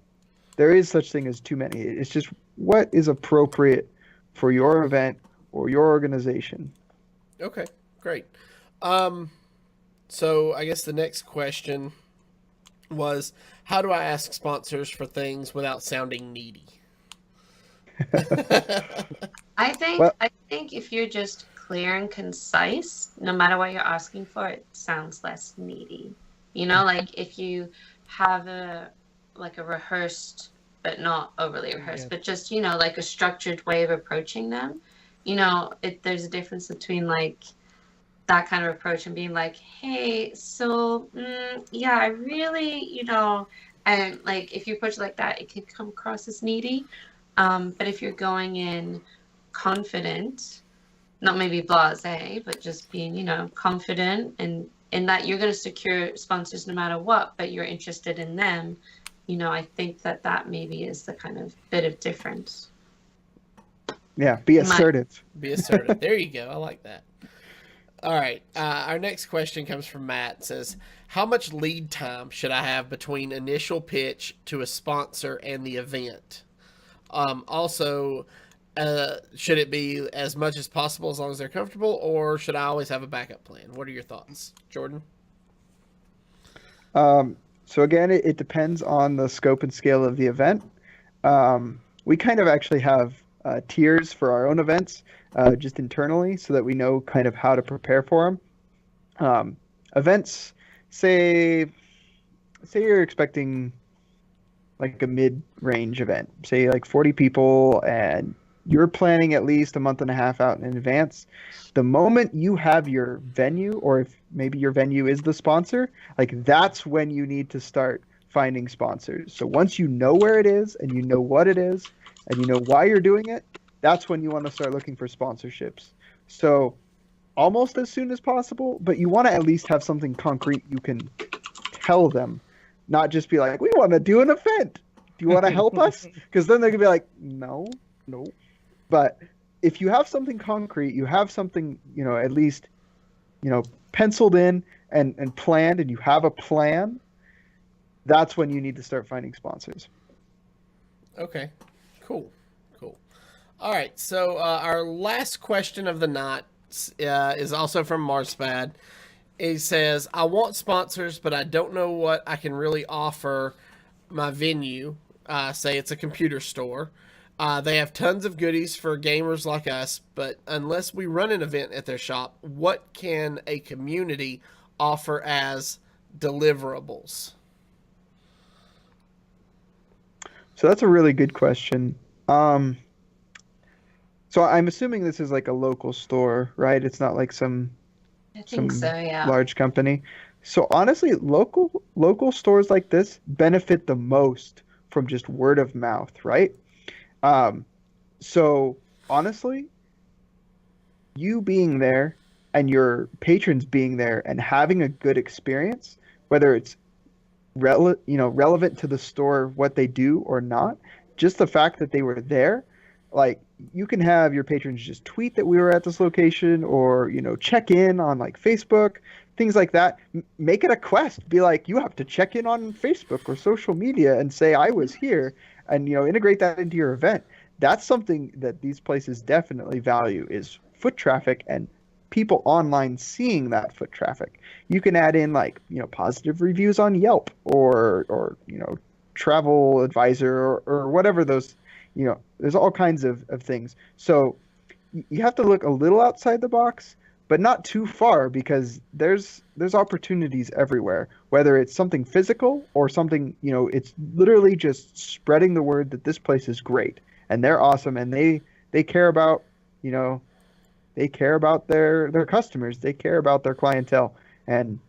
there is such thing as too many. It's just what is appropriate for your event or your organization. Okay, great. So I guess the next question was, how do I ask sponsors for things without sounding needy? I think if you're just clear and concise, no matter what you're asking for, it sounds less needy. Like if you have a rehearsed, but not overly rehearsed, but just, like a structured way of approaching them, there's a difference between like that kind of approach and being like, hey, so yeah, I really, and like if you approach it like that, it can come across as needy. But if you're going in confident, not maybe blasé, but just being, confident, and in that you're going to secure sponsors no matter what, but you're interested in them, I think that maybe is the kind of bit of difference. Yeah, be assertive. Be assertive. There you go. I like that. All right. Our next question comes from Matt. It says, how much lead time should I have between initial pitch to a sponsor and the event? Also, should it be as much as possible as long as they're comfortable, or should I always have a backup plan? What are your thoughts, Jordan? So again, it depends on the scope and scale of the event. We kind of actually have tiers for our own events, just internally, so that we know kind of how to prepare for them. Events, say you're expecting like a mid-range event, say like 40 people, and you're planning at least a month and a half out in advance. The moment you have your venue, or if maybe your venue is the sponsor, like that's when you need to start finding sponsors. So once you know where it is and you know what it is and you know why you're doing it, that's when you want to start looking for sponsorships. So almost as soon as possible, but you want to at least have something concrete you can tell them, not just be like, we want to do an event. Do you want to help us? Because then they're going to be like, no. But if you have something concrete, you have something, at least, penciled in and planned, and you have a plan, that's when you need to start finding sponsors. Okay, cool. All right, so our last question of the night is also from Marspad. He says, I want sponsors, but I don't know what I can really offer my venue. Say it's a computer store. They have tons of goodies for gamers like us, but unless we run an event at their shop, what can a community offer as deliverables? So that's a really good question. So I'm assuming this is like a local store, right? It's not like some So, yeah. large company. So honestly, local stores like this benefit the most from just word of mouth, right? So honestly, you being there and your patrons being there and having a good experience, whether it's relevant to the store, what they do or not, just the fact that they were there, like you can have your patrons just tweet that we were at this location, or check in on like Facebook, things like that. Make it a quest. Be like, you have to check in on Facebook or social media and say I was here, and integrate that into your event. That's something that these places definitely value, is foot traffic and people online seeing that foot traffic. You can add in like positive reviews on Yelp or Travel Advisor or whatever those. There's all kinds of things. So you have to look a little outside the box, but not too far, because there's opportunities everywhere, whether it's something physical or something, it's literally just spreading the word that this place is great and they're awesome, and they care about, they care about their customers, they care about their clientele, and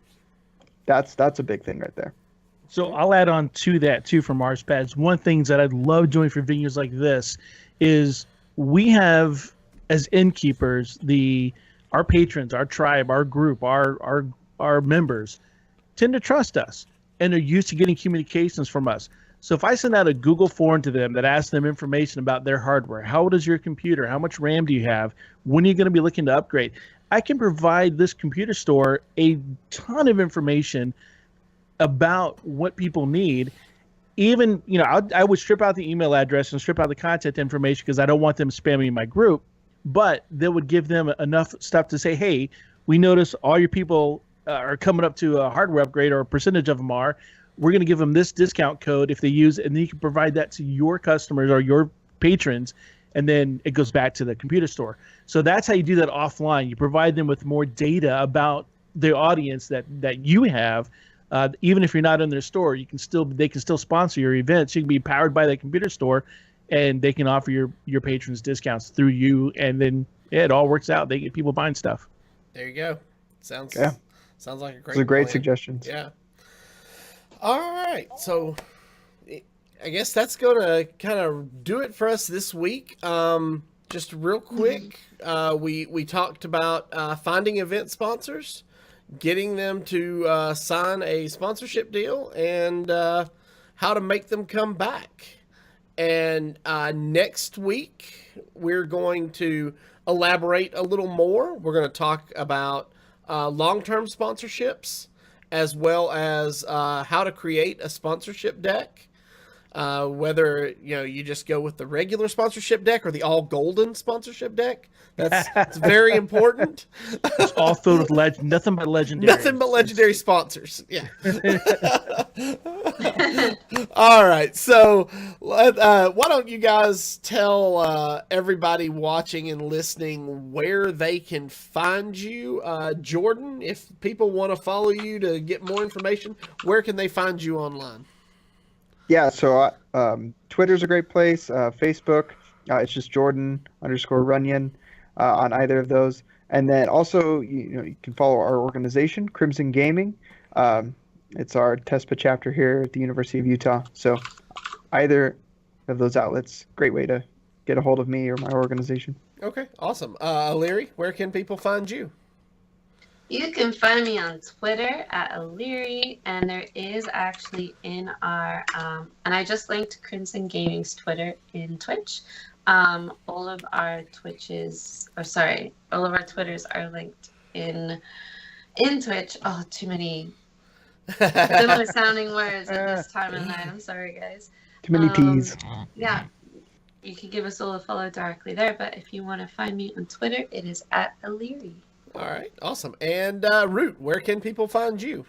that's a big thing right there. So I'll add on to that too from our pads. One thing that I'd love doing for venues like this is we have, as innkeepers, our patrons, our tribe, our group, our members tend to trust us and are used to getting communications from us. So if I send out a Google form to them that asks them information about their hardware, how old is your computer, how much RAM do you have, when are you going to be looking to upgrade, I can provide this computer store a ton of information about what people need. Even, I would strip out the email address and strip out the contact information because I don't want them spamming my group, but that would give them enough stuff to say, hey, we notice all your people are coming up to a hardware upgrade, or a percentage of them are. We're going to give them this discount code if they use it, and then you can provide that to your customers or your patrons, and then it goes back to the computer store. So that's how you do that offline. You provide them with more data about the audience that you have. Even if you're not in their store, they can still sponsor your events. You can be powered by that computer store, and they can offer your patrons discounts through you, and then it all works out. They get people buying stuff. There you go. Sounds like a great. It's a great plan. suggestion. Yeah. All right, so I guess that's gonna kind of do it for us this week. Just real quick, we talked about finding event sponsors, getting them to sign a sponsorship deal, and how to make them come back. And next week, we're going to elaborate a little more. We're going to talk about long-term sponsorships, as well as how to create a sponsorship deck. Whether you just go with the regular sponsorship deck or the all golden sponsorship deck. It's very important. It's all filled with nothing but legendary. Nothing but legendary sponsors. Yeah. All right. So why don't you guys tell everybody watching and listening where they can find you? Jordan, if people want to follow you to get more information, where can they find you online? Yeah, so Twitter's a great place. Facebook, it's just Jordan_Runyon on either of those. And then also, you can follow our organization, Crimson Gaming. It's our TESPA chapter here at the University of Utah. So either of those outlets, great way to get a hold of me or my organization. Okay, awesome. Leary, where can people find you? You can find me on Twitter at O'Leary, and there is actually in our, and I just linked Crimson Gaming's Twitter in Twitch. All of our Twitters are linked in Twitch. Oh, too many similar sounding words at this time of night. I'm sorry, guys. Too many T's. Yeah, you can give us all a follow directly there, but if you want to find me on Twitter, it is at O'Leary. All right, awesome. And Root, where can people find you?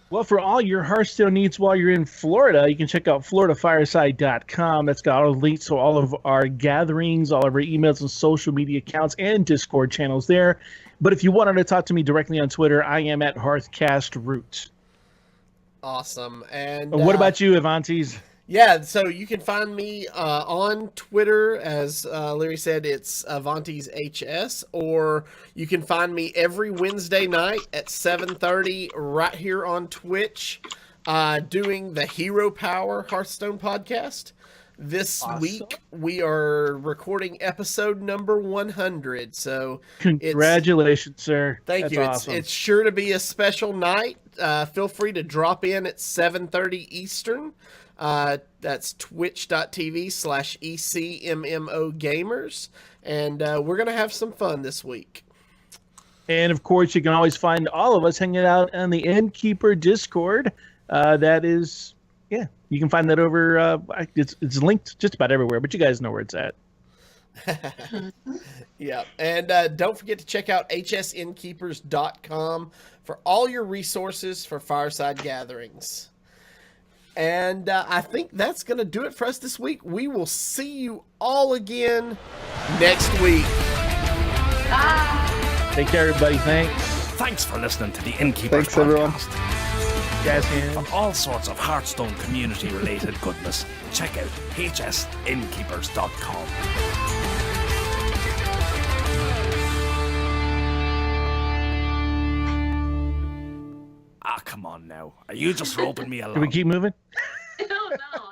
Well, for all your Hearthstone needs while you're in Florida, you can check out floridafireside.com. That's got all the links to all of our gatherings, all of our emails and social media accounts and Discord channels there. But if you wanted to talk to me directly on Twitter, I am at HearthCastRoot. Awesome. And what about you, Avantes? Yeah, so you can find me on Twitter, as Larry said, it's Avantes HS, or you can find me every Wednesday night at 7:30 right here on Twitch doing the Hero Power Hearthstone podcast. This week we are recording episode number 100, so congratulations, sir. Thank you. Awesome. It's sure to be a special night. Feel free to drop in at 7:30 Eastern. That's twitch.tv/ECMMO Gamers. And we're going to have some fun this week. And of course, you can always find all of us hanging out on the Innkeeper Discord. That is, yeah, you can find that over, it's linked just about everywhere, but you guys know where it's at. Yeah. And don't forget to check out hsinnkeepers.com for all your resources for Fireside Gatherings. And I think that's going to do it for us this week. We will see you all again next week. Bye. Take care, everybody. Thanks. Thanks for listening to the Innkeepers Thanks, everyone. podcast. Yes, hands. For all sorts of Hearthstone community-related goodness, check out hsinnkeepers.com. Ah, come on now. Are you just roping me along? Can we keep moving? I don't know.